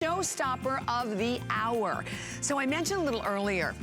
Showstopper of the hour. So I mentioned a little earlier,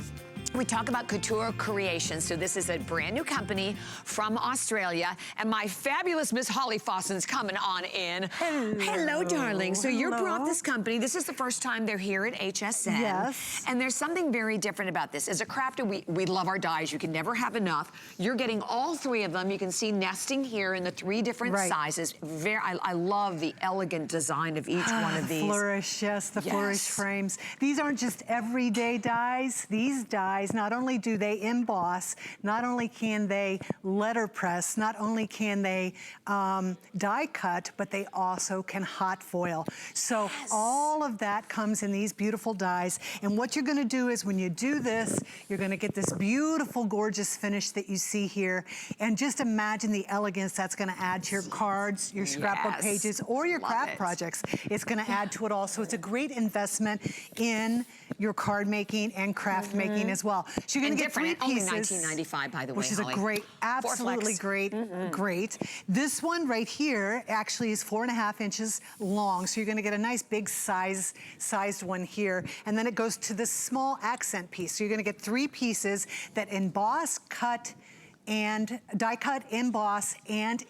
we talk about Couture Creations. So this is a brand new company from Australia. And my fabulous Miss Holly Fawson's coming on in. Hello, darling. So you brought this company. This is the first time they're here at HSN. Yes. And there's something very different about this. As a crafter, we love our dyes. You can never have enough. You're getting all three of them. You can see nesting here in the three different sizes. I love the elegant design of each one of these. Flourish, yes, the Flourished Frames. These aren't just everyday dyes. These dyes, not only do they emboss, not only can they letterpress, not only can they die cut, but they also can hot foil. So all of that comes in these beautiful dyes. And what you're gonna do is when you do this, you're gonna get this beautiful, gorgeous finish that you see here. And just imagine the elegance that's gonna add to your cards, your scrapbook pages, or your craft projects. It's gonna add to it all. So it's a great investment in your card making and craft making as well. So you're gonna get three pieces. Only $19.95, by the way, which is Holly. a great, absolutely great, great. This one right here actually is 4.5 inches long. So you're gonna get a nice big sized one here. And then it goes to this small accent piece. So you're gonna get three pieces that emboss, cut, and die cut, emboss, and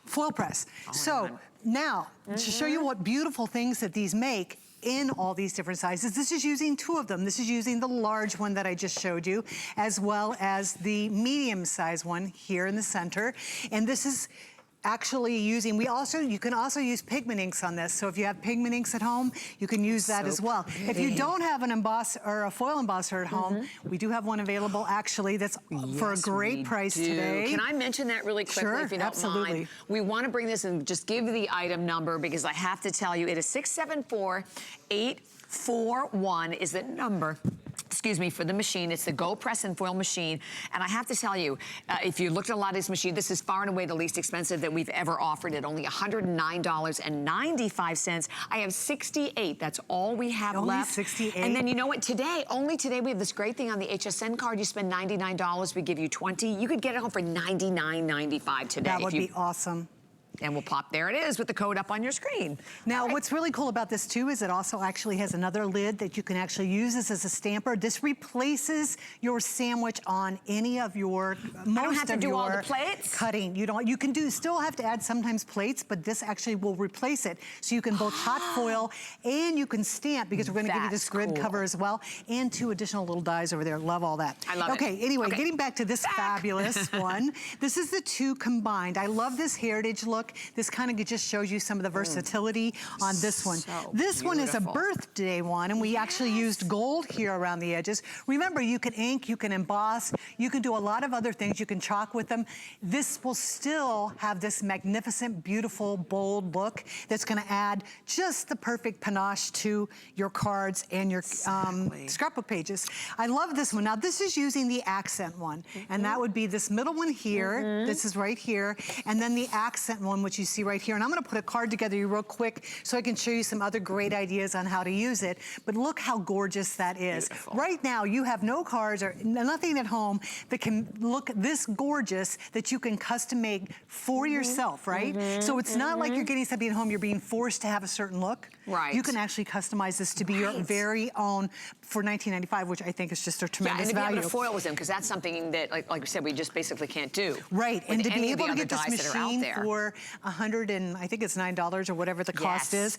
foil press. So now, to show you what beautiful things that these make in all these different sizes. This is using two of them. This is using the large one that I just showed you, as well as the medium size one here in the center. And this is actually using, you can also use pigment inks on this. So if you have pigment inks at home, you can use that as well. If you don't have an emboss or a foil embosser at home, we do have one available actually that's for a great price today. Can I mention that really quickly if you don't mind? We want to bring this and just give the item number because I have to tell you it is 674841 is the number. Excuse me, for the machine. It's the GoPress and Foil machine. And I have to tell you, if you looked at a lot of these machines, this is far and away the least expensive that we've ever offered at only $109.95. I have 68. That's all we have left. Only 68? And then you know what? Only today, we have this great thing on the HSN card. You spend $99, we give you 20. You could get it home for $99.95 today. That would be awesome. And we'll pop, there it is with the code up on your screen. Now, what's really cool about this too is it also actually has another lid that you can actually use this as a stamper. This replaces your sandwich on any of your, I don't have to do all the plates? Cutting. You can still have to add sometimes plates, but this actually will replace it. So you can both hot foil and you can stamp because we're gonna give you this grid cover as well and two additional little dies over there. Love all that. I love it. Okay, anyway, getting back to this fabulous one. This is the two combined. I love this heritage look. This kind of just shows you some of the versatility on this one. This one is a birthday one, and we actually used gold here around the edges. Remember, you can ink, you can emboss, you can do a lot of other things. You can chalk with them. This will still have this magnificent, beautiful, bold look that's gonna add just the perfect panache to your cards and your scrapbook pages. I love this one. Now, this is using the accent one, and that would be this middle one here. This is right here, and then the accent one, which you see right here. And I'm gonna put a card together real quick so I can show you some other great ideas on how to use it. But look how gorgeous that is. Beautiful. Right now, you have no cards or nothing at home that can look this gorgeous that you can custom make for yourself, right? So it's not like you're getting something at home, you're being forced to have a certain look. Right. You can actually customize this to be your very own for $19.95, which I think is just a tremendous value. And to be able to foil with them, because that's something that, like we said, we just basically can't do. Right, and to be able to get this machine for I think it's $9 or whatever the cost is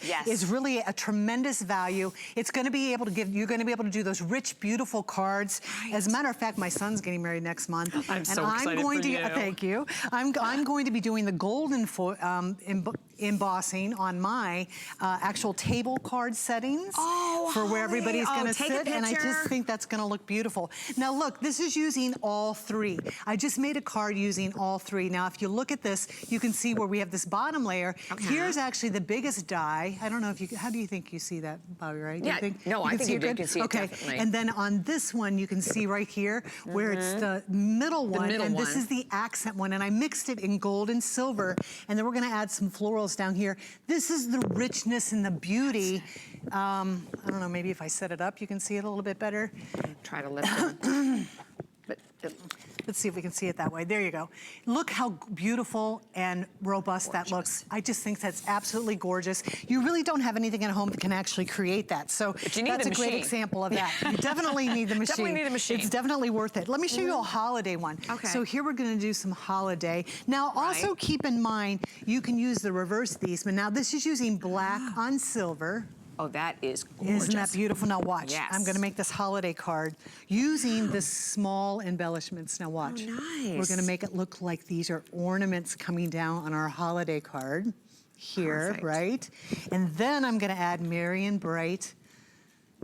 really a tremendous value. It's gonna be able to you're gonna be able to do those rich, beautiful cards. As a matter of fact, my son's getting married next month. I'm so excited for you. Thank you. I'm going to be doing the golden embossing on my actual table card settings for where everybody's gonna sit, and I just think that's gonna look beautiful. Now look, this is using all three. I just made a card using all three. Now if you look at this, you can see where we have this bottom layer. Here's actually the biggest die. I don't know if how do you think you see that, Bobby, right? Yeah, I think you can see it definitely. And then on this one, you can see right here where it's the middle one, this is the accent one, and I mixed it in gold and silver, and then we're gonna add some florals down here. This is the richness and the beauty. I don't know, maybe if I set it up, you can see it a little bit better. Try to lift it. Let's see if we can see it that way. There you go. Look how beautiful and robust that looks. I just think that's absolutely gorgeous. You really don't have anything at home that can actually create that. So that's a great example of that. You definitely need the machine. Definitely need a machine. It's definitely worth it. Let me show you a holiday one. Okay. So here we're gonna do some holiday. Now also keep in mind, you can use the reverse these, but now this is using black on silver. Oh, that is gorgeous. Isn't that beautiful? Now watch. Yes. I'm gonna make this holiday card using the small embellishments. Now watch. Oh, nice. We're gonna make it look like these are ornaments coming down on our holiday card here, Perfect. right? And then I'm gonna add Merry and Bright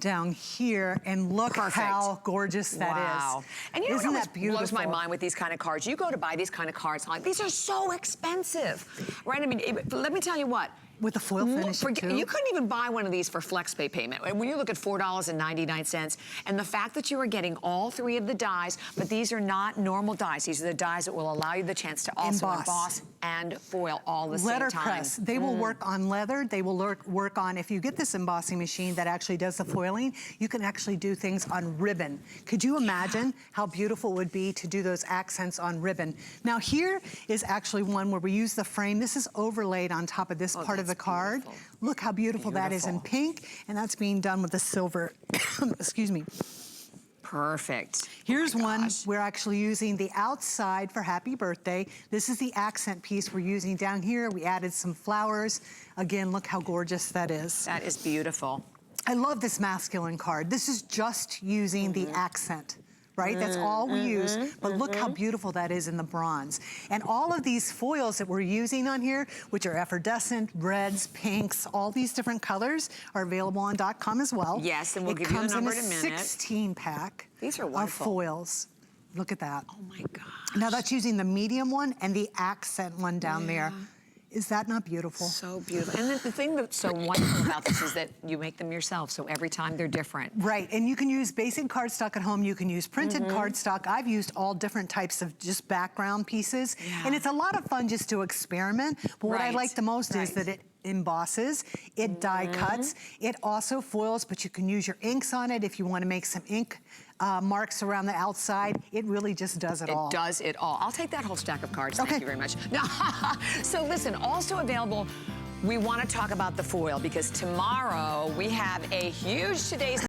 down here, and look how gorgeous that is. And you know Isn't what that beautiful? blows my mind with these kind of cards? You go to buy these kind of cards, like, these are so expensive, right? I mean, let me tell you what. With the foil finish too. You couldn't even buy one of these for FlexPay payment. When you look at $4.99, and the fact that you are getting all three of the dies, but these are not normal dies. These are the dies that will allow you the chance to also emboss and foil all the same time. Letterpress. They will work on leather. They will work on, if you get this embossing machine that actually does the foiling, you can actually do things on ribbon. Could you imagine how beautiful it would be to do those accents on ribbon? Now here is actually one where we use the frame. This is overlaid on top of this part of the card. Look how beautiful that is in pink, and that's being done with the silver. Excuse me. Perfect. Here's one we're actually using the outside for happy birthday. This is the accent piece we're using down here. We added some flowers. Again, look how gorgeous that is. That is beautiful. I love this masculine card. This is just using the accent. Right, that's all we use, but look how beautiful that is in the bronze. And all of these foils that we're using on here, which are effervescent, reds, pinks, all these different colors are available on .com as well. Yes, and we'll give you the number in a minute. It comes in a 16 pack These are of wonderful. Foils. Look at that. Oh my gosh. Now that's using the medium one and the accent one down there. Is that not beautiful? So beautiful. And the thing that's so wonderful about this is that you make them yourself, so every time they're different. Right, and you can use basic cardstock at home, you can use printed cardstock. I've used all different types of just background pieces. And it's a lot of fun just to experiment, but what I like the most is that it embosses, it die cuts, it also foils, but you can use your inks on it if you want to make some ink marks around the outside. It really just does it all. It does it all. I'll take that whole stack of cards. Thank you very much. So listen, also available, we want to talk about the foil because tomorrow we have a huge Today's